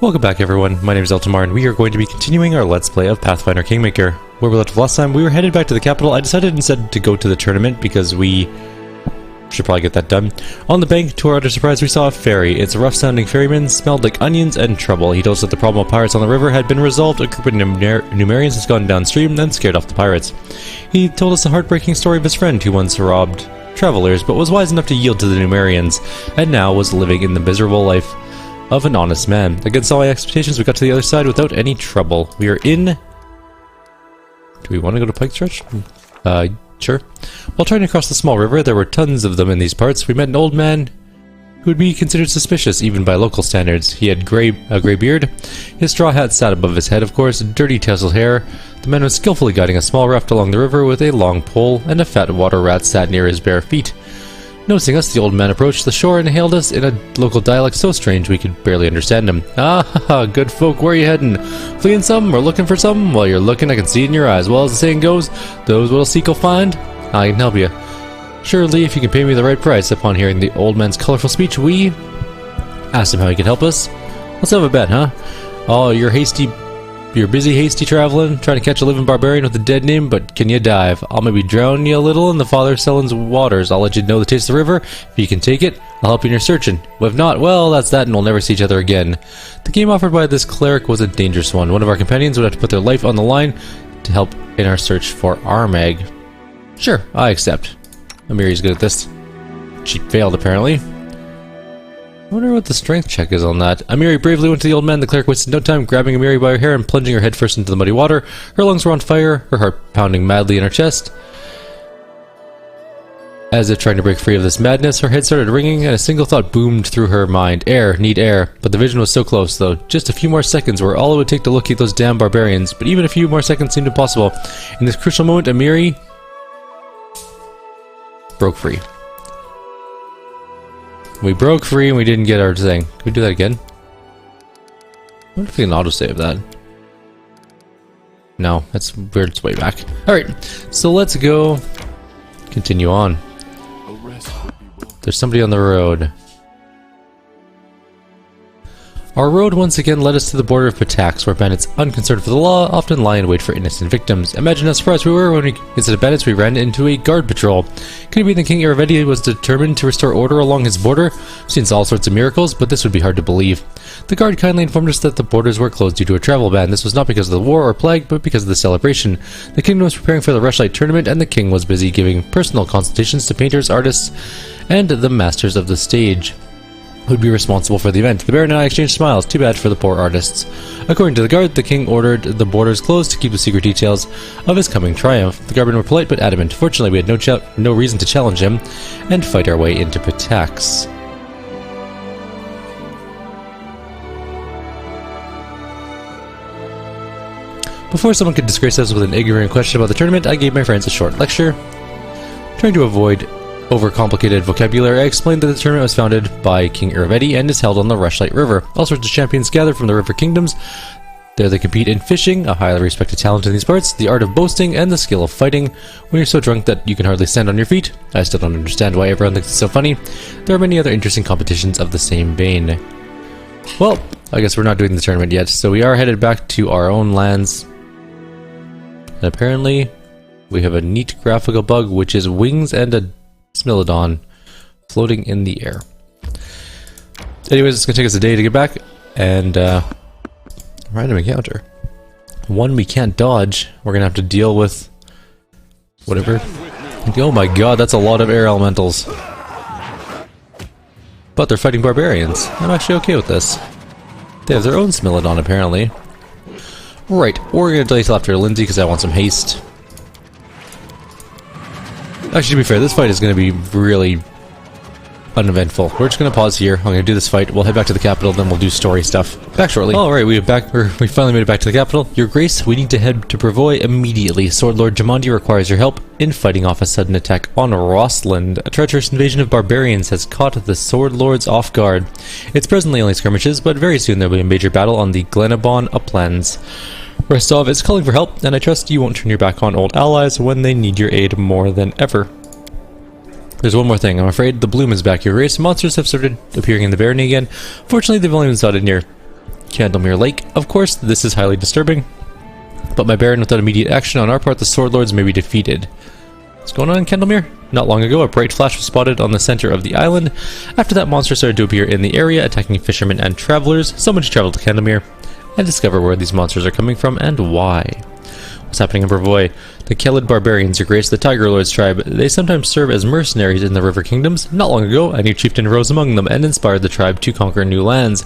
Welcome back everyone, my name is Eltimar and we are going to be continuing our Let's Play of Pathfinder Kingmaker. Where we left off last time, we were headed back to the capital. I decided instead to go to the tournament because we should probably get that done. On the bank, to our utter surprise, we saw a ferry. Its rough-sounding ferryman smelled like onions and trouble. He told us that the problem of pirates on the river had been resolved. A group of Numerians has gone downstream and scared off the pirates. He told us the heartbreaking story of his friend who once robbed travelers, but was wise enough to yield to the Numerians, and now was living in the miserable life of an honest man. Against all my expectations, we got to the other side without any trouble. We are in... Do we want to go to Pike Stretch? Sure. While trying to cross the small river, there were tons of them in these parts. We met an old man who would be considered suspicious even by local standards. He had a grey beard. His straw hat sat above his head, of course, dirty tousled hair. The man was skillfully guiding a small raft along the river with a long pole, and a fat water rat sat near his bare feet. Noticing us, the old man approached the shore and hailed us in a local dialect so strange we could barely understand him. "Ah, good folk, where are you heading? Fleeing some or looking for some? Well, you're looking, I can see it in your eyes. Well, as the saying goes, those what'll seek will find. I can help you. Surely, if you can pay me the right price." Upon hearing the old man's colorful speech, we asked him how he could help us. "Let's have a bet, huh? Oh, you're busy, hasty traveling, trying to catch a living barbarian with a dead name, but can you dive? I'll maybe drown you a little in the Father Selen's waters. I'll let you know the taste of the river. If you can take it, I'll help you in your searching. If not, well, that's that, and we'll never see each other again." The game offered by this cleric was a dangerous one. One of our companions would have to put their life on the line to help in our search for Armag. Sure, I accept. Amiri's good at this. She failed, apparently. I wonder what the strength check is on that. Amiri bravely went to the old man. The cleric wasted no time, grabbing Amiri by her hair and plunging her headfirst into the muddy water. Her lungs were on fire, her heart pounding madly in her chest. As if trying to break free of this madness, her head started ringing, and a single thought boomed through her mind. Air, need air. But the vision was so close, though. Just a few more seconds were all it would take to locate those damn barbarians. But even a few more seconds seemed impossible. In this crucial moment, Amiri broke free. We broke free and we didn't get our thing. Can we do that again? I wonder if we can autosave that. No, that's weird. It's way back. Alright, so let's go continue on. There's somebody on the road. Our road once again led us to the border of Patax, where bandits unconcerned for the law often lie in wait for innocent victims. Imagine how surprised we were when instead of bandits we ran into a guard patrol. Could it be that King Kyrieru was determined to restore order along his border? We've seen all sorts of miracles, but this would be hard to believe. The guard kindly informed us that the borders were closed due to a travel ban. This was not because of the war or plague, but because of the celebration. The kingdom was preparing for the Rushlight tournament, and the king was busy giving personal consultations to painters, artists, and the masters of the stage who would be responsible for the event. The Baron and I exchanged smiles. Too bad for the poor artists. According to the guard, the king ordered the borders closed to keep the secret details of his coming triumph. The guardmen were polite but adamant. Fortunately, we had no reason to challenge him and fight our way into Patax. Before someone could disgrace us with an ignorant question about the tournament, I gave my friends a short lecture. Trying to avoid overcomplicated vocabulary, I explained that the tournament was founded by King Kyrieru and is held on the Rushlight River. All sorts of champions gather from the river kingdoms. There they compete in fishing, a highly respected talent in these parts, the art of boasting, and the skill of fighting. When you're so drunk that you can hardly stand on your feet. I still don't understand why everyone thinks it's so funny. There are many other interesting competitions of the same vein. Well, I guess we're not doing the tournament yet, so we are headed back to our own lands. And apparently, we have a neat graphical bug, which is wings and a Smilodon floating in the air. Anyways, it's gonna take us a day to get back, and random encounter. One we can't dodge. We're gonna have to deal with whatever. Oh my god, that's a lot of air elementals. But they're fighting barbarians. I'm actually okay with this. They have their own Smilodon apparently. Right, we're gonna delay till after Lindsay because I want some haste. Actually, to be fair, this fight is going to be really uneventful. We're just going to pause here. I'm going to do this fight. We'll head back to the capital, then we'll do story stuff. Back shortly. Alright, we finally made it back to the capital. Your Grace, we need to head to Brevoy immediately. Sword Lord Jamandi requires your help in fighting off a sudden attack on Rossland. A treacherous invasion of barbarians has caught the Sword Lords off guard. It's presently only skirmishes, but very soon there will be a major battle on the Glenabon uplands. Rostov is calling for help, and I trust you won't turn your back on old allies when they need your aid more than ever. There's one more thing. I'm afraid the bloom is back. Your race monsters have started appearing in the barony again. Fortunately, they've only been spotted near Candlemere Lake. Of course, this is highly disturbing, but my Baron, without immediate action on our part, the Sword Lords may be defeated. What's going on in Candlemere? Not long ago, a bright flash was spotted on the center of the island. After that, monsters started to appear in the area, attacking fishermen and travelers. Someone should travel to Candlemere and discover where these monsters are coming from and why. What's happening in Brevoy? The Kelid barbarians, your grace, the Tiger Lords tribe. They sometimes serve as mercenaries in the river kingdoms. Not long ago, a new chieftain rose among them and inspired the tribe to conquer new lands.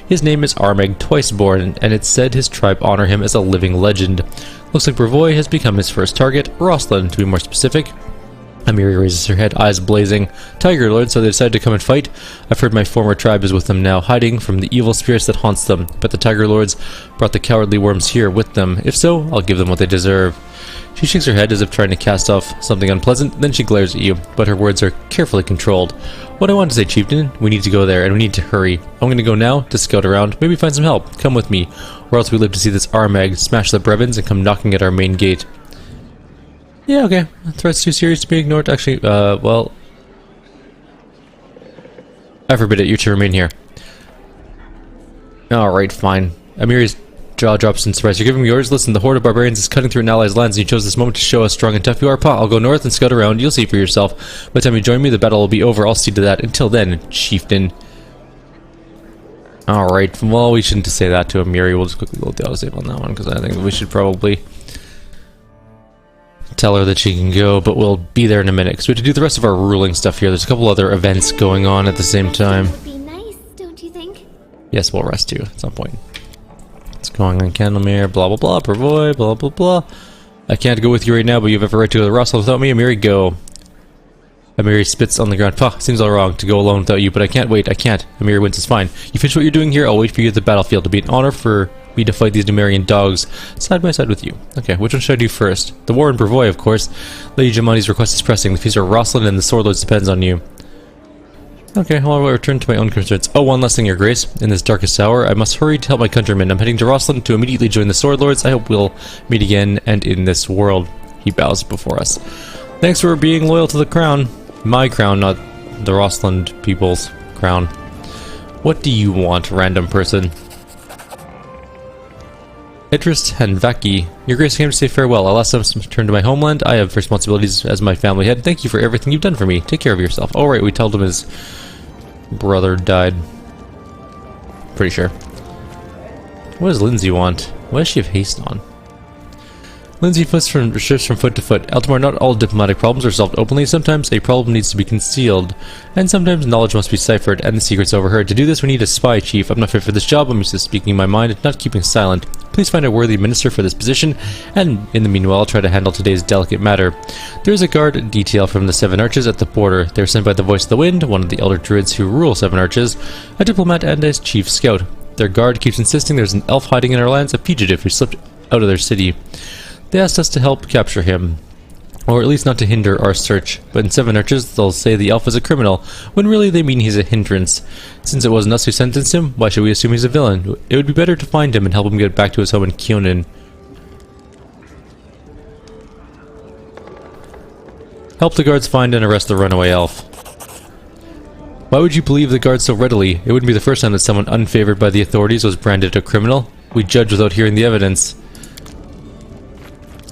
His name is Armeg Twiceborn, and it's said his tribe honor him as a living legend. Looks like Brevoy has become his first target, Rosslyn to be more specific. Amiri raises her head, eyes blazing. Tiger Lord, so they decided to come and fight. I've heard my former tribe is with them now, hiding from the evil spirits that haunts them. But the Tiger Lords brought the cowardly worms here with them. If so, I'll give them what they deserve. She shakes her head as if trying to cast off something unpleasant, then she glares at you, but her words are carefully controlled. What I want to say, Chieftain, we need to go there, and we need to hurry. I'm going to go now to scout around, maybe find some help. Come with me, or else we live to see this Armag smash the Brevins and come knocking at our main gate. Yeah, okay. Threat's too serious to be ignored. Actually, well, I forbid it. You're to remain here. Alright, fine. Amiri's jaw drops in surprise. You're giving me orders? Listen, the horde of barbarians is cutting through an ally's lands, and you chose this moment to show how strong and tough you are. Pa, I'll go north and scout around. You'll see for yourself. By the time you join me, the battle will be over. I'll see to that. Until then, Chieftain. Alright, well, we shouldn't say that to Amiri. We'll just quickly load the autosave on that one, because I think we should probably tell her that she can go, but we'll be there in a minute because we have to do the rest of our ruling stuff here. There's a couple other events going on at the same time. It would be nice, don't you think? Yes, we'll rest too at some point. What's going on, Candlemere? Blah blah blah. Brevoy. Blah blah blah. I can't go with you right now, but you have every right to go to the Russell without me. Amiri, go. Amiri spits on the ground. Pah, seems all wrong to go alone without you, but I can't wait. I can't. Amiri wins. It's fine. You finish what you're doing here. I'll wait for you at the battlefield. It'll be an honor for me to fight these Numerian dogs side by side with you. Okay, which one should I do first? The war in Brevoy, of course. Lady Jamani's request is pressing. The future of Rosslyn and the Sword Lords depends on you. Okay, well, I'll return to my own concerns. Oh, one last thing, Your Grace. In this darkest hour, I must hurry to help my countrymen. I'm heading to Rosslyn to immediately join the Sword Lords. I hope we'll meet again and in this world. He bows before us. Thanks for being loyal to the crown. My crown, not the Rosslyn people's crown. What do you want, random person? Idris Hanvaki, Your Grace came to say farewell. I'll ask them to return to my homeland. I have responsibilities as my family head. Thank you for everything you've done for me. Take care of yourself. Oh, right, we told him his brother died. Pretty sure. What does Lindsay want? Why does she have haste on? Lindsay shifts from foot to foot. Eltimar, not all diplomatic problems are solved openly. Sometimes a problem needs to be concealed, and sometimes knowledge must be ciphered and the secrets overheard. To do this, we need a spy, Chief. I'm not fit for this job. I'm used to speaking my mind and not keeping silent. Please find a worthy minister for this position, and in the meanwhile, I'll try to handle today's delicate matter. There is a guard detail from the Seven Arches at the border. They are sent by the Voice of the Wind, one of the elder druids who rule Seven Arches, a diplomat, and a chief scout. Their guard keeps insisting there's an elf hiding in our lands, a fugitive who slipped out of their city. They asked us to help capture him, or at least not to hinder our search, but in Seven Arches they'll say the elf is a criminal, when really they mean he's a hindrance. Since it wasn't us who sentenced him, why should we assume he's a villain? It would be better to find him and help him get back to his home in Kyonin. Help the guards find and arrest the runaway elf. Why would you believe the guards so readily? It wouldn't be the first time that someone unfavored by the authorities was branded a criminal. We judge without hearing the evidence.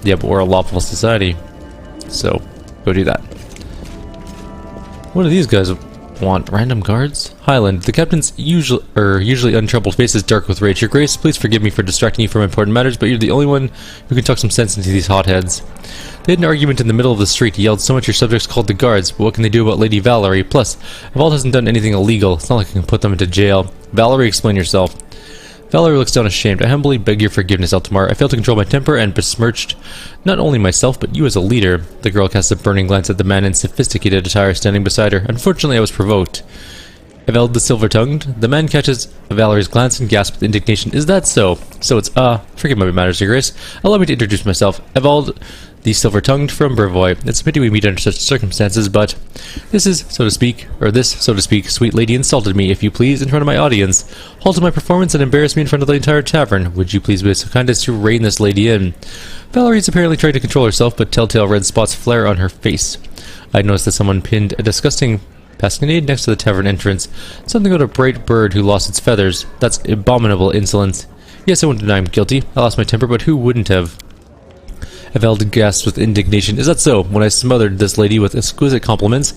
Yeah, but we're a lawful society, so go do that. What do these guys want? Random guards? Highland. The captain's usually untroubled face is dark with rage. Your Grace, please forgive me for distracting you from important matters, but you're the only one who can talk some sense into these hotheads. They had an argument in the middle of the street. He yelled so much your subjects called the guards, but what can they do about Lady Valerie? Plus, Evald hasn't done anything illegal. It's not like I can put them into jail. Valerie, explain yourself. Valerie looks down ashamed. I humbly beg your forgiveness, Eltimar. I failed to control my temper and besmirched not only myself, but you as a leader. The girl casts a burning glance at the man in sophisticated attire standing beside her. Unfortunately, I was provoked. Evald the silver-tongued. The man catches Valerie's glance and gasps with indignation. Is that so? So it's, forgive my matters, Your Grace. Allow me to introduce myself. Evald the silver-tongued from Brevoy. It's a pity we meet under such circumstances, but this, so to speak, sweet lady insulted me, if you please, in front of my audience, halted my performance and embarrassed me in front of the entire tavern. Would you please be so kind as to rein this lady in? Valerie's apparently trying to control herself, but telltale red spots flare on her face. I noticed that someone pinned a disgusting Past grenade next to the tavern entrance. Something about a bright bird who lost its feathers. That's abominable insolence. Yes, I won't deny I'm guilty. I lost my temper, but who wouldn't have? Eveld gasped with indignation. Is that so? When I smothered this lady with exquisite compliments,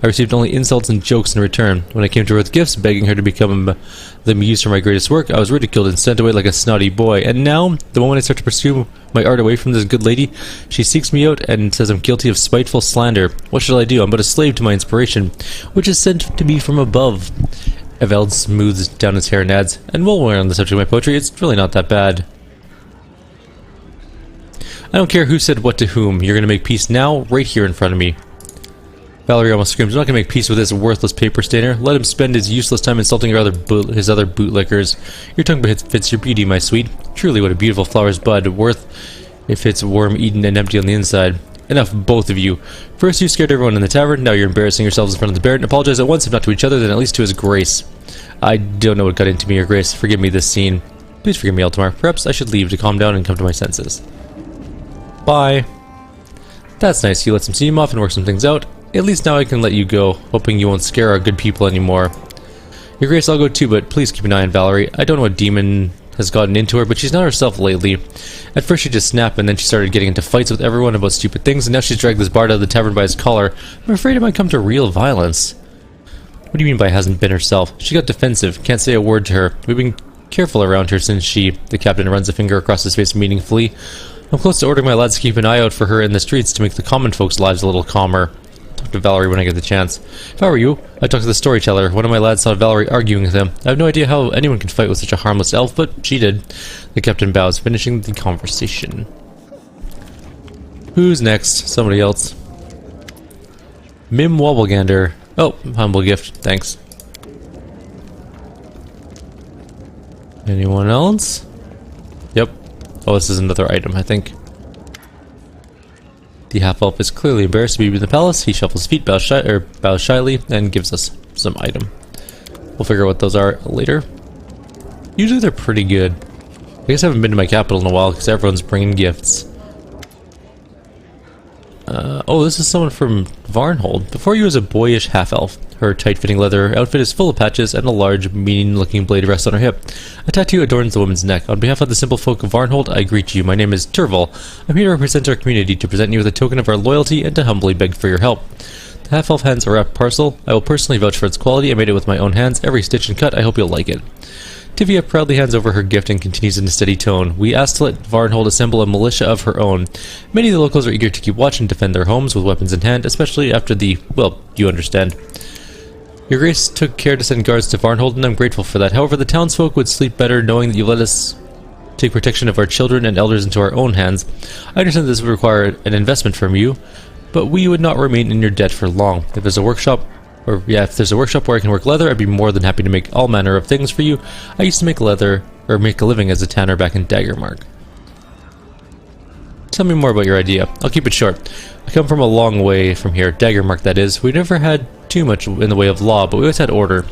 I received only insults and jokes in return. When I came to her with gifts, begging her to become the muse for my greatest work, I was ridiculed and sent away like a snotty boy. And now, the moment I start to pursue my art away from this good lady, she seeks me out and says I'm guilty of spiteful slander. What shall I do? I'm but a slave to my inspiration, which is sent to me from above. Eveld smooths down his hair and adds, and while we're on the subject of my poetry, it's really not that bad. I don't care who said what to whom. You're going to make peace now, right here in front of me. Valerie almost screams, I'm not going to make peace with this worthless paper stainer. Let him spend his useless time insulting his other bootlickers. Your tongue fits your beauty, my sweet. Truly, what a beautiful flower's bud, worth if it's worm-eaten and empty on the inside. Enough, both of you. First you scared everyone in the tavern, now you're embarrassing yourselves in front of the Baron. Apologize at once, if not to each other, then at least to his grace. I don't know what got into me, your grace. Forgive me this scene. Please forgive me, Eltimar. Perhaps I should leave to calm down and come to my senses. Bye. That's nice. You let some steam off and work some things out. At least now I can let you go, hoping you won't scare our good people anymore. Your grace, I'll go too, but please keep an eye on Valerie. I don't know what demon has gotten into her, but she's not herself lately. At first she just snapped, and then she started getting into fights with everyone about stupid things, and now she's dragged this bard out of the tavern by his collar. I'm afraid it might come to real violence. What do you mean by hasn't been herself? She got defensive. Can't say a word to her. We've been careful around her since the captain runs a finger across his face meaningfully. I'm close to ordering my lads to keep an eye out for her in the streets to make the common folks' lives a little calmer. I'll talk to Valerie when I get the chance. If I were you, I'd talk to the storyteller. One of my lads saw Valerie arguing with him. I have no idea how anyone can fight with such a harmless elf, but she did. The captain bows, finishing the conversation. Who's next? Somebody else. Mim Wobblegander. Oh, humble gift. Thanks. Anyone else? Yep. Oh, this is another item, I think. The half-elf is clearly embarrassed to be in the palace. He shuffles feet, bows shyly, and gives us some item. We'll figure out what those are later. Usually they're pretty good. I guess I haven't been to my capital in a while because everyone's bringing gifts. Oh, this is someone from Varnhold. Before you was a boyish half-elf. Her tight-fitting leather outfit is full of patches, and a large, mean-looking blade rests on her hip. A tattoo adorns the woman's neck. On behalf of the simple folk of Varnhold, I greet you. My name is Turval. I'm here to represent our community, to present you with a token of our loyalty, and to humbly beg for your help. The half-elf hands a wrapped parcel. I will personally vouch for its quality. I made it with my own hands. Every stitch and cut, I hope you'll like it. Tivia proudly hands over her gift and continues in a steady tone. We asked to let Varnhold assemble a militia of her own. Many of the locals are eager to keep watch and defend their homes with weapons in hand, especially after the, well, you understand. Your grace took care to send guards to Varnhold, and I'm grateful for that. However, the townsfolk would sleep better knowing that you let us take protection of our children and elders into our own hands. I understand this would require an investment from you, but we would not remain in your debt for long. If there's a workshop where I can work leather, I'd be more than happy to make all manner of things for you. I used to make leather, or make a living as a tanner back in Daggermark. Tell me more about your idea. I'll keep it short. I come from a long way from here, Daggermark that is. We never had too much in the way of law, but we always had order.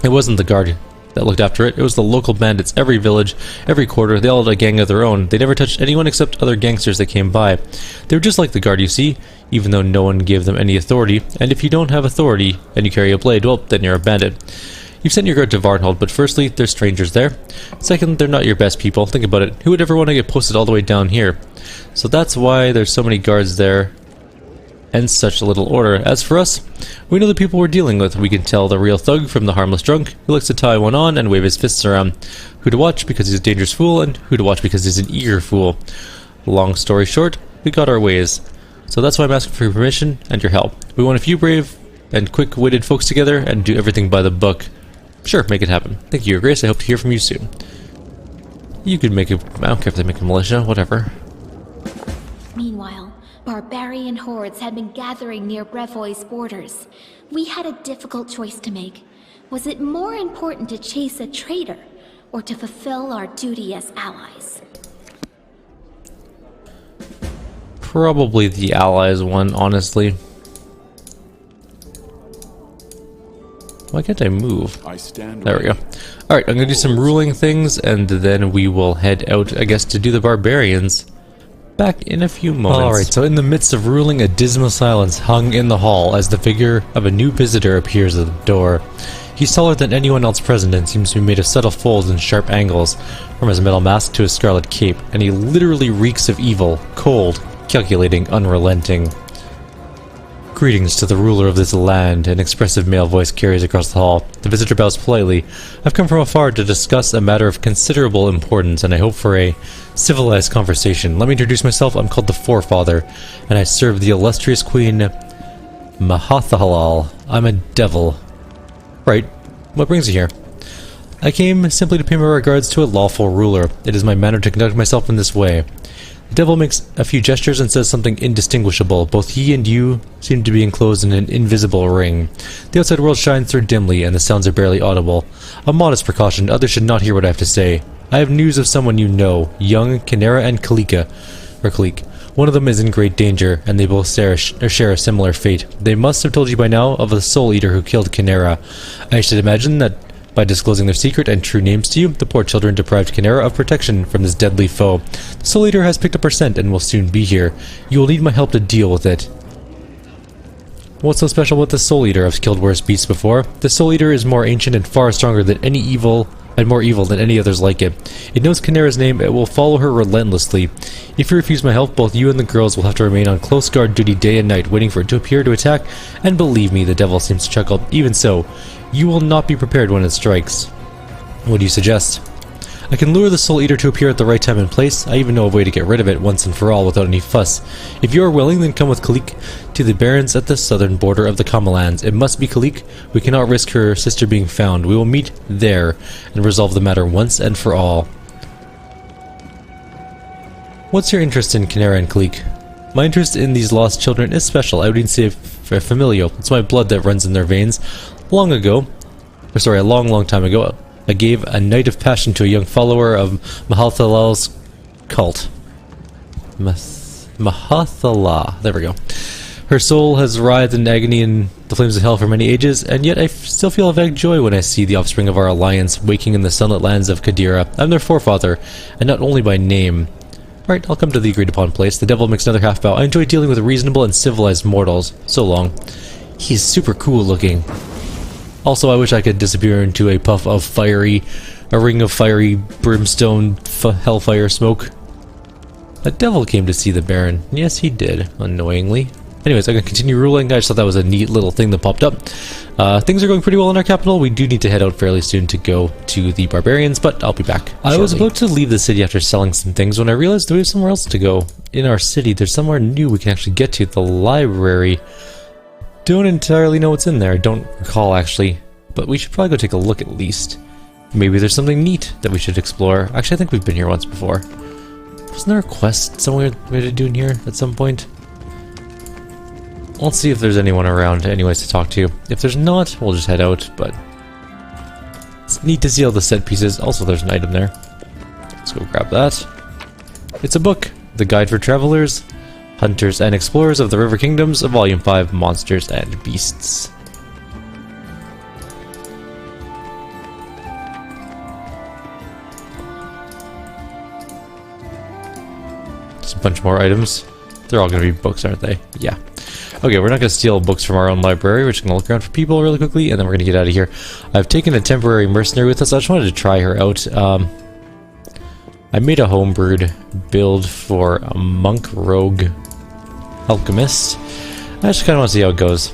It wasn't the guard that looked after it. It was the local bandits. Every village, every quarter, they all had a gang of their own. They never touched anyone except other gangsters that came by. They were just like the guard, you see, even though no one gave them any authority. And if you don't have authority and you carry a blade, well, then you're a bandit. You've sent your guard to Varnhold, but firstly, there's strangers there. Second, they're not your best people. Think about it. Who would ever want to get posted all the way down here? So that's why there's so many guards there and such little order. As for us, we know the people we're dealing with. We can tell the real thug from the harmless drunk who likes to tie one on and wave his fists around. Who to watch because he's a dangerous fool, and who to watch because he's an eager fool. Long story short, we got our ways. So that's why I'm asking for your permission and your help. We want a few brave and quick-witted folks together and do everything by the book. Sure, make it happen. Thank you, Your Grace. I hope to hear from you soon. You could make a... I don't care if they make a militia, whatever. Meanwhile, barbarian hordes had been gathering near Brevoy's borders. We had a difficult choice to make. Was it more important to chase a traitor, or to fulfill our duty as allies? Probably the allies one, honestly. Why can't I move? There we go. Alright, I'm gonna do some ruling things, and then we will head out, I guess, to do the barbarians. back in a few moments. Alright, so in the midst of ruling, a dismal silence hung in the hall as the figure of a new visitor appears at the door. He's taller than anyone else present and seems to be made of subtle folds and sharp angles, from his metal mask to his scarlet cape, and he literally reeks of evil, cold, calculating, unrelenting. Greetings to the ruler of this land, an expressive male voice carries across the hall. The visitor bows politely. I've come from afar to discuss a matter of considerable importance, and I hope for a civilized conversation. Let me introduce myself. I'm called the Forefather, and I serve the illustrious Queen Mahathalal. I'm a devil. Right, what brings you here? I came simply to pay my regards to a lawful ruler. It is my manner to conduct myself in this way. The devil makes a few gestures and says something indistinguishable. Both he and you seem to be enclosed in an invisible ring. The outside world shines through dimly, and the sounds are barely audible. A modest precaution, others should not hear what I have to say. I have news of someone you know, young Kynera and Kalik. One of them is in great danger, and they both share a similar fate. They must have told you by now of the Soul Eater who killed Kynera. I should imagine that by disclosing their secret and true names to you, the poor children deprived Kynera of protection from this deadly foe. The Soul Eater has picked up our scent and will soon be here. You will need my help to deal with it. What's so special with the Soul Eater? I've killed worse beasts before. The Soul Eater is more ancient and far stronger than any evil, and more evil than any others like it. It knows Kynera's name. It will follow her relentlessly. If you refuse my help, both you and the girls will have to remain on close guard duty day and night, waiting for it to appear to attack, and believe me, the devil seems to chuckle. Even so, you will not be prepared when it strikes. What do you suggest? I can lure the Soul Eater to appear at the right time and place. I even know a way to get rid of it once and for all without any fuss. If you are willing, then come with Kalik to the Barrens at the southern border of the Kamalands. It must be Kalik. We cannot risk her sister being found. We will meet there and resolve the matter once and for all. What's your interest in Kynera and Kalik? My interest in these lost children is special. I would even say familial. It's my blood that runs in their veins. A long time ago, I gave a night of passion to a young follower of Mahathalal's cult. Mahathala. There we go. Her soul has writhed in agony in the flames of hell for many ages, and yet I still feel a vague joy when I see the offspring of our alliance waking in the sunlit lands of Kadira. I'm their forefather, and not only by name. Alright, I'll come to the agreed upon place. The devil makes another half bow. I enjoy dealing with reasonable and civilized mortals. So long. He's super cool looking. Also, I wish I could disappear into a ring of fiery brimstone hellfire smoke. A devil came to see the Baron. Yes, he did, annoyingly. Anyways, I'm going to continue ruling. I just thought that was a neat little thing that popped up. Things are going pretty well in our capital. We do need to head out fairly soon to go to the Barbarians, but I'll be back shortly. I was about to leave the city after selling some things when I realized we have somewhere else to go. In our city, there's somewhere new we can actually get to, the library. Don't entirely know what's in there. I don't recall, actually. But we should probably go take a look at least. Maybe there's something neat that we should explore. Actually, I think we've been here once before. Wasn't there a quest somewhere we had to do in here at some point? Let's see if there's anyone around anyways to talk to. If there's not, we'll just head out, but it's neat to see all the set pieces. Also, there's an item there. Let's go grab that. It's a book. The Guide for Travelers, Hunters, and Explorers of the River Kingdoms, Volume 5, Monsters and Beasts. Just a bunch more items. They're all going to be books, aren't they? Yeah. Okay, we're not going to steal books from our own library. We're just going to look around for people really quickly, and then we're going to get out of here. I've taken a temporary mercenary with us. I just wanted to try her out. I made a homebrewed build for a monk rogue alchemist. I just kind of want to see how it goes.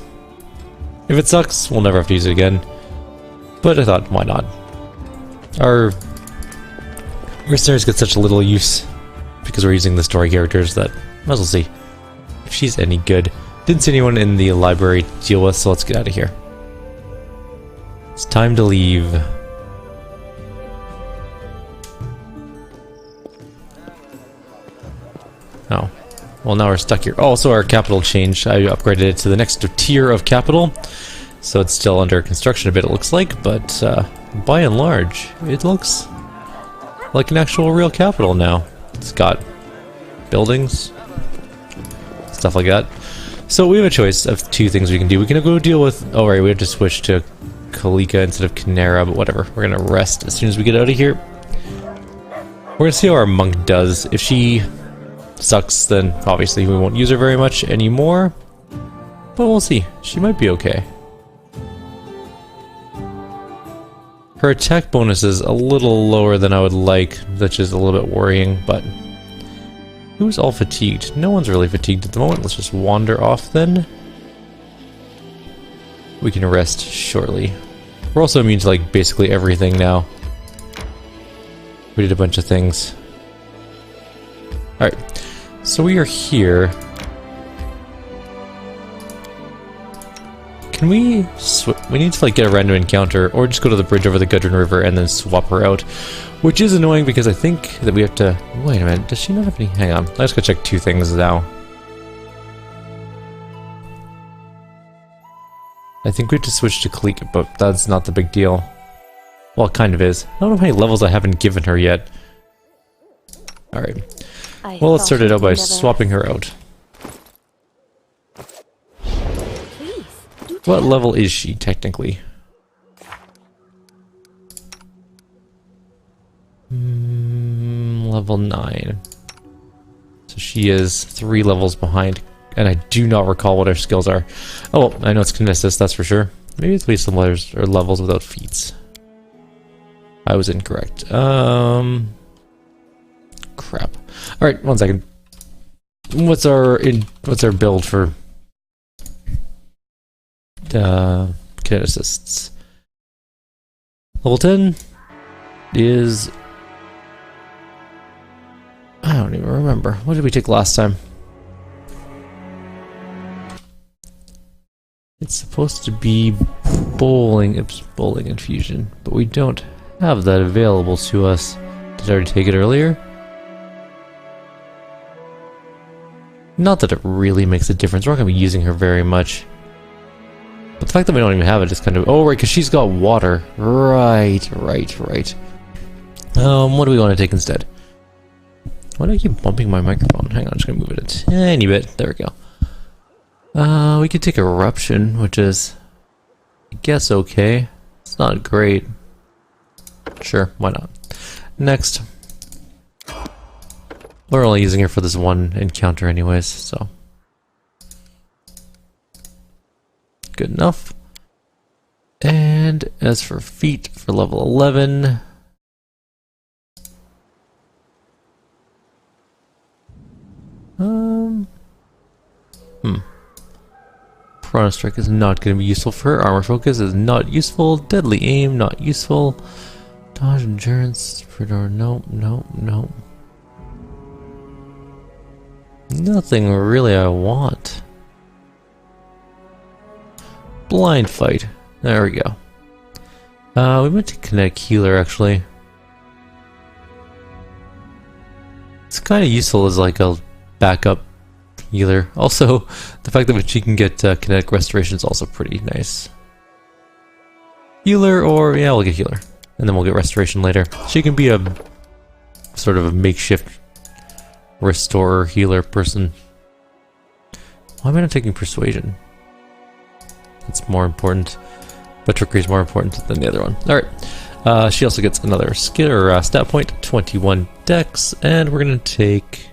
If it sucks, we'll never have to use it again. But I thought, why not? Our mercenaries get such little use because we're using the story characters that might as well see if she's any good. Didn't see anyone in the library to deal with, so let's get out of here. It's time to leave. Oh. Well, now we're stuck here. Oh, so our capital changed. I upgraded it to the next tier of capital. So it's still under construction a bit, it looks like, but by and large, it looks like an actual real capital now. It's got buildings, stuff like that. So we have a choice of two things we can do. We can go deal with... Oh, right, we have to switch to Kalika instead of Kynera, but whatever. We're going to rest as soon as we get out of here. We're going to see how our monk does. If she sucks, then obviously we won't use her very much anymore. But we'll see. She might be okay. Her attack bonus is a little lower than I would like, which is a little bit worrying, but... Who's all fatigued? No one's really fatigued at the moment. Let's just wander off then. We can rest shortly. We're also immune to like basically everything now. We did a bunch of things. Alright, so we are here. Can we we need to like get a random encounter or just go to the bridge over the Gudrun River and then swap her out. Which is annoying because I think that we have to... Wait a minute, does she not have any... Hang on, let's go check two things now. I think we have to switch to Kalika, but that's not the big deal. Well, it kind of is. I don't know how many levels I haven't given her yet. Alright. Well, let's start it out by swapping her out. What level is she, technically? Level 9. So she is 3 levels behind. And I do not recall what her skills are. Oh, well, I know it's Kinesis, that's for sure. Maybe it's at least some letters or levels without feats. I was incorrect. Crap. Alright, 1 second. What's our build for Kineticists? Level 10 is... I don't even remember. What did we take last time? It's supposed to be bowling infusion, but we don't have that available to us. Did I already take it earlier? Not that it really makes a difference. We're not going to be using her very much. But the fact that we don't even have it is kind of... Oh, right, because she's got water. Right. What do we want to take instead? Why do I keep bumping my microphone? Hang on, I'm just going to move it a tiny bit. There we go. We could take Eruption, which is, I guess, okay. It's not great. Sure, why not? Next. We're only using her for this one encounter anyways, so. Good enough. And as for feet, for level 11... Piranha Strike is not going to be useful for her. Armor Focus is not useful. Deadly Aim, not useful. Dodge Endurance, Predator, no. Nothing really I want. Blind Fight. There we go. We went to Kinetic Healer, actually. It's kind of useful as like a backup healer. Also, the fact that she can get kinetic restoration is also pretty nice. Healer, or yeah, we'll get healer, and then we'll get restoration later. She can be a sort of a makeshift restorer healer person. Why am I not taking persuasion? That's more important, but trickery is more important than the other one. All right, she also gets another skill or stat point, 21 dex, and we're gonna take.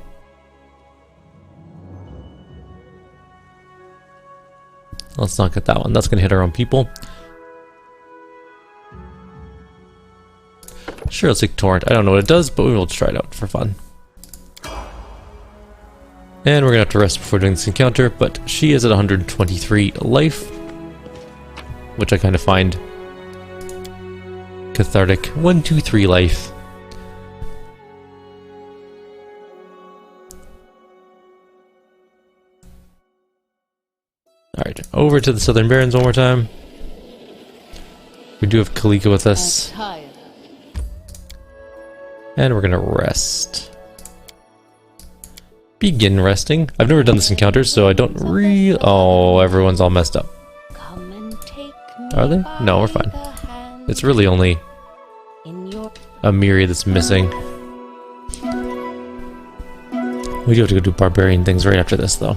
Let's not get that one. That's going to hit our own people. Sure, let's take Torrent. I don't know what it does, but we will try it out for fun. And we're going to have to rest before doing this encounter, but she is at 123 life, which I kind of find cathartic. 123 life. Alright, over to the Southern Barrens one more time. We do have Kalika with us. And we're gonna rest. Begin resting. I've never done this encounter, so I don't really... Oh, everyone's all messed up. Are they? No, we're fine. It's really only a myriad that's missing. We do have to go do barbarian things right after this, though.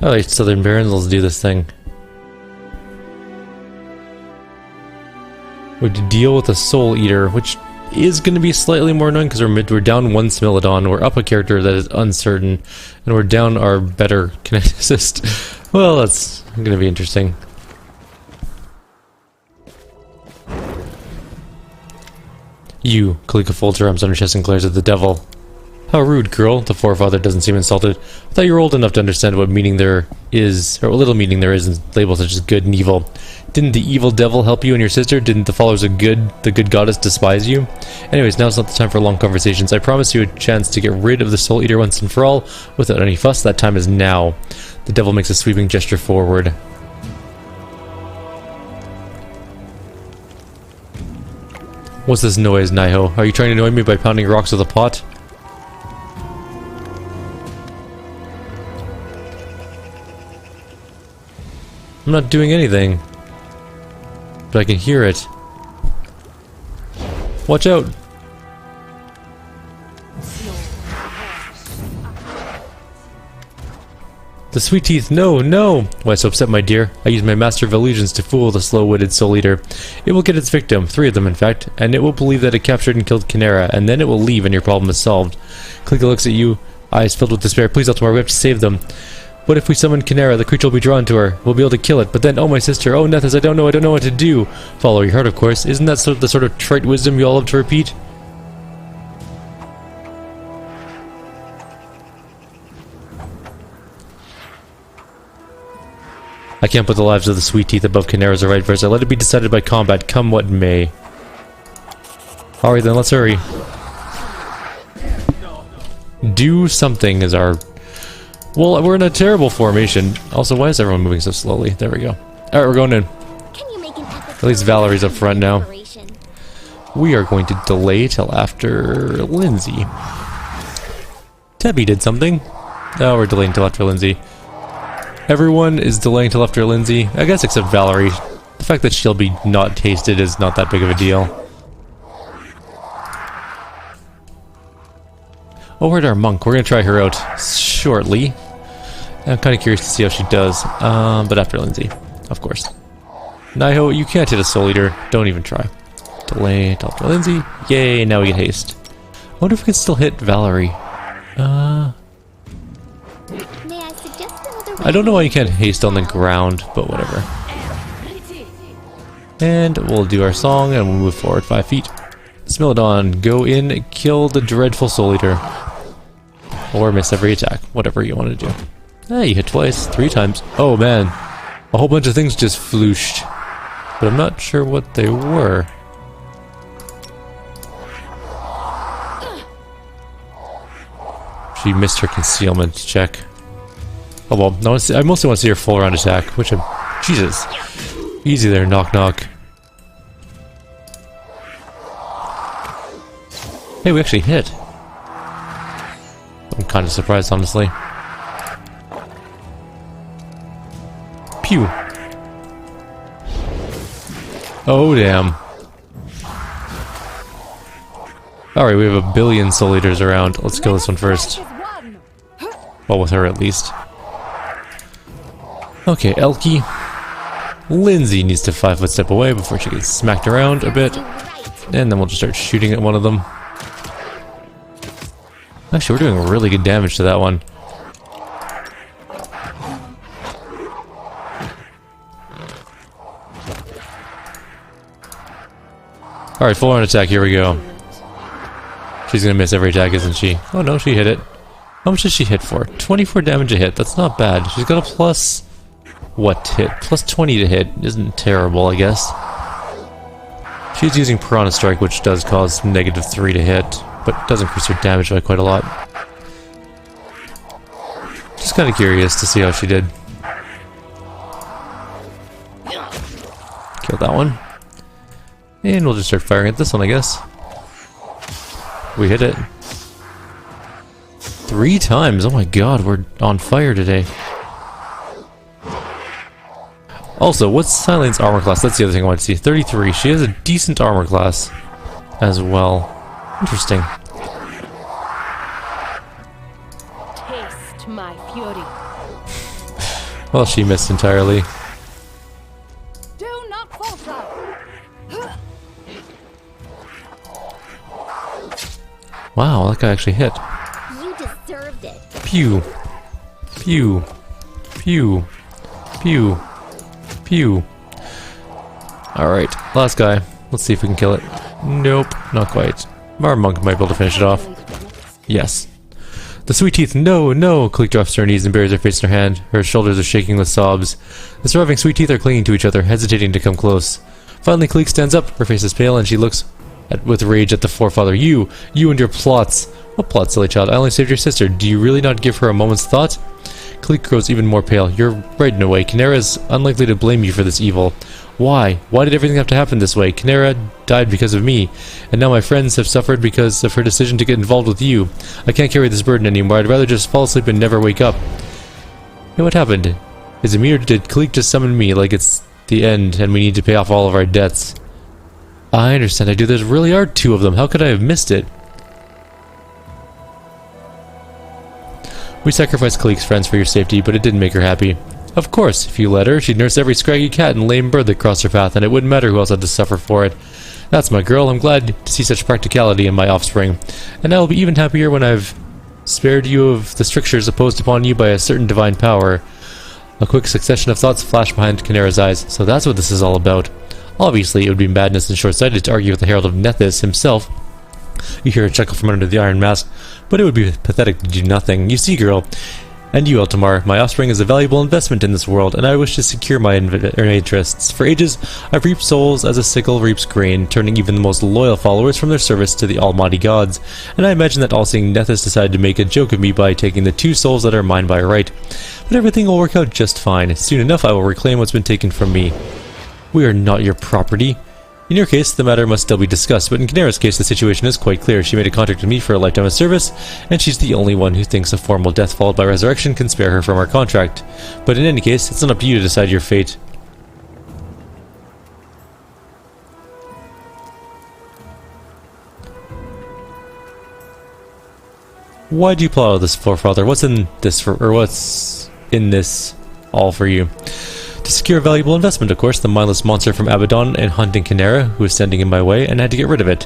Alright, Southern Barrens, let's do this thing. We have to deal with a Soul Eater, which is going to be slightly more annoying because we're down one Smilodon, we're up a character that is uncertain, and we're down our better kineticist. Well, that's going to be interesting. You, Kalika folds her arms on her chest and glares at the devil. How rude, girl. The forefather doesn't seem insulted. I thought you were old enough to understand what meaning there is, or what little meaning there is in labels such as good and evil. Didn't the evil devil help you and your sister? Didn't the followers of the good goddess despise you? Anyways, now's not the time for long conversations. I promise you a chance to get rid of the Soul Eater once and for all, without any fuss. That time is now. The devil makes a sweeping gesture forward. What's this noise, Naiho? Are you trying to annoy me by pounding rocks with a pot? I'm not doing anything. But I can hear it. Watch out! The sweet teeth, no, no! Why so upset, my dear? I use my master of illusions to fool the slow-witted Soul Eater. It will get its victim, 3 of them in fact, and it will believe that it captured and killed Kynera, and then it will leave and your problem is solved. Klika looks at you, eyes filled with despair. Please, Eltimar, we have to save them. What if we summon Kynera? The creature will be drawn to her. We'll be able to kill it. But then, oh my sister, oh Nethys, I don't know what to do. Follow your heart, of course. Isn't that the sort of trite wisdom you all love to repeat? I can't put the lives of the sweet teeth above Kynera's or right versa. Let it be decided by combat, come what may. Alright then, let's hurry. Do something is our... Well, we're in a terrible formation. Also, why is everyone moving so slowly? There we go. Alright, we're going in. At least Valerie's up front now. We are going to delay till after Lindsay. Tebby did something. Oh, we're delaying till after Lindsay. Everyone is delaying till after Lindsay. I guess except Valerie. The fact that she'll be not tasted is not that big of a deal. Oh, where'd our monk? We're gonna try her out shortly. I'm kind of curious to see how she does. But after Lindsay, of course. Naiho, you can't hit a Soul Eater. Don't even try. Delay till after Lindsay. Yay, now we get haste. I wonder if we can still hit Valerie. I don't know why you can't haste on the ground, but whatever. And we'll do our song and we'll move forward 5 feet. Smilodon, go in, kill the dreadful Soul Eater. Or miss every attack, whatever you want to do. Ah, you hit twice, 3 times. Oh man, a whole bunch of things just flooshed. But I'm not sure what they were. She missed her concealment check. Oh well, no, I mostly want to see her full round attack, which I'm... Jesus. Easy there, knock knock. Hey, we actually hit. I'm kind of surprised, honestly. Pew. Oh, damn. Alright, we have a billion Soul Eaters around. Let's kill this one first. Well, with her at least. Okay, Elkie. Lindsay needs to 5-foot step away before she gets smacked around a bit. And then we'll just start shooting at one of them. Actually, we're doing really good damage to that one. Alright, full on attack, here we go. She's gonna miss every attack, isn't she? Oh no, she hit it. How much did she hit for? 24 damage a hit, that's not bad. She's got a plus... What hit? Plus 20 to hit. Isn't terrible, I guess. She's using Piranha Strike, which does cause -3 to hit, but does increase her damage by quite a lot. Just kind of curious to see how she did. Kill that one. And we'll just start firing at this one, I guess. We hit it. 3 times! Oh my god, we're on fire today. Also, what's Silene's armor class? That's the other thing I want to see. 33. She has a decent armor class as well. Interesting. Taste my fury. Well, she missed entirely. Do not falter. Wow, that guy actually hit. You deserved it. Pew. Pew. Pew. Pew. Pew. Alright, last guy. Let's see if we can kill it. Nope, not quite. Our monk might be able to finish it off. Yes. The sweet teeth, no, no! Clique drops to her knees and buries her face in her hand. Her shoulders are shaking with sobs. The surviving sweet teeth are clinging to each other, hesitating to come close. Finally, Clique stands up. Her face is pale, and she looks with rage at the forefather. You and your plots. What plot, silly child? I only saved your sister. Do you really not give her a moment's thought? Clique grows even more pale. You're right in a way. Kynera is unlikely to blame you for this evil. Why? Why did everything have to happen this way? Kynera died because of me, and now my friends have suffered because of her decision to get involved with you. I can't carry this burden anymore. I'd rather just fall asleep and never wake up. Hey, what happened? Is Amir, did Clique just summon me like it's the end and we need to pay off all of our debts? I understand. There really are 2 of them. How could I have missed it? We sacrificed Clique's friends for your safety, but it didn't make her happy. Of course, if you let her, she'd nurse every scraggy cat and lame bird that crossed her path, and it wouldn't matter who else had to suffer for it. That's my girl. I'm glad to see such practicality in my offspring. And I will be even happier when I've spared you of the strictures imposed upon you by a certain divine power. A quick succession of thoughts flashed behind Kynera's eyes. So that's what this is all about. Obviously, it would be madness and short-sighted to argue with the Herald of Nethys himself. You hear a chuckle from under the iron mask, but it would be pathetic to do nothing. You see, girl, and you, Eltimar, my offspring is a valuable investment in this world, and I wish to secure my interests. For ages, I've reaped souls as a sickle reaps grain, turning even the most loyal followers from their service to the almighty gods, and I imagine that all-seeing Nethys decided to make a joke of me by taking the 2 souls that are mine by right. But everything will work out just fine. Soon enough, I will reclaim what's been taken from me. We are not your property. In your case, the matter must still be discussed, but in Kynera's case, the situation is quite clear. She made a contract with me for a lifetime of service, and she's the only one who thinks a formal death followed by resurrection can spare her from our contract. But in any case, it's not up to you to decide your fate. Why do you pull out of this, forefather? What's in this all for you? To secure a valuable investment, of course, the mindless monster from Abaddon and hunting Kynera, who is standing in my way, and I had to get rid of it.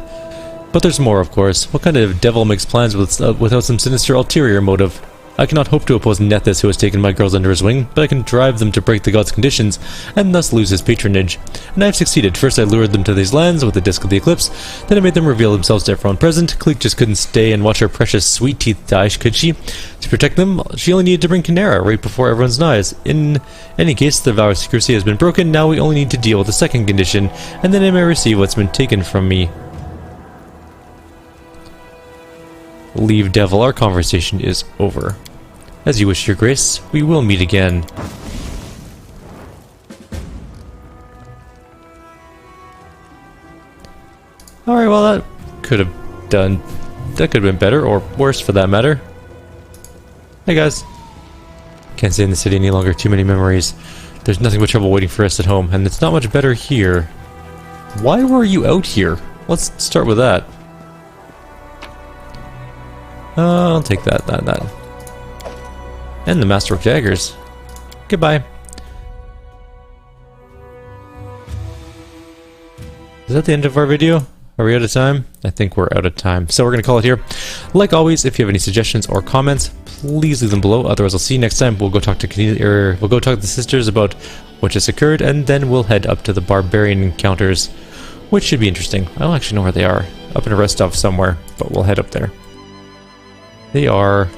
But there's more, of course. What kind of devil makes plans without some sinister ulterior motive? I cannot hope to oppose Nethys, who has taken my girls under his wing, but I can drive them to break the god's conditions, and thus lose his patronage. And I have succeeded. First I lured them to these lands with the Disc of the Eclipse, then I made them reveal themselves to everyone present. Clique just couldn't stay and watch her precious sweet teeth die, could she? To protect them, she only needed to bring Kynera right before everyone's eyes. In any case, the vow of secrecy has been broken. Now we only need to deal with the second condition, and then I may receive what's been taken from me. Leave, devil. Our conversation is over. As you wish, your grace. We will meet again. Alright, well that could have been better, or worse for that matter. Hey guys. Can't stay in the city any longer, too many memories. There's nothing but trouble waiting for us at home, and it's not much better here. Why were you out here? Let's start with that. I'll take that. And the Master of Daggers. Goodbye. Is that the end of our video? Are we out of time? I think we're out of time. So we're going to call it here. Like always, if you have any suggestions or comments, please leave them below. Otherwise, I'll see you next time. We'll go talk to the sisters about what just occurred, and then we'll head up to the barbarian encounters, which should be interesting. I don't actually know where they are. Up in Restov somewhere, but we'll head up there. They are...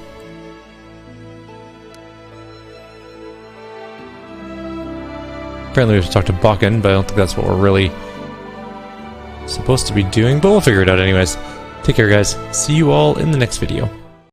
Apparently we have to talk to Bakken, but I don't think that's what we're really supposed to be doing, but we'll figure it out anyways. Take care, guys. See you all in the next video.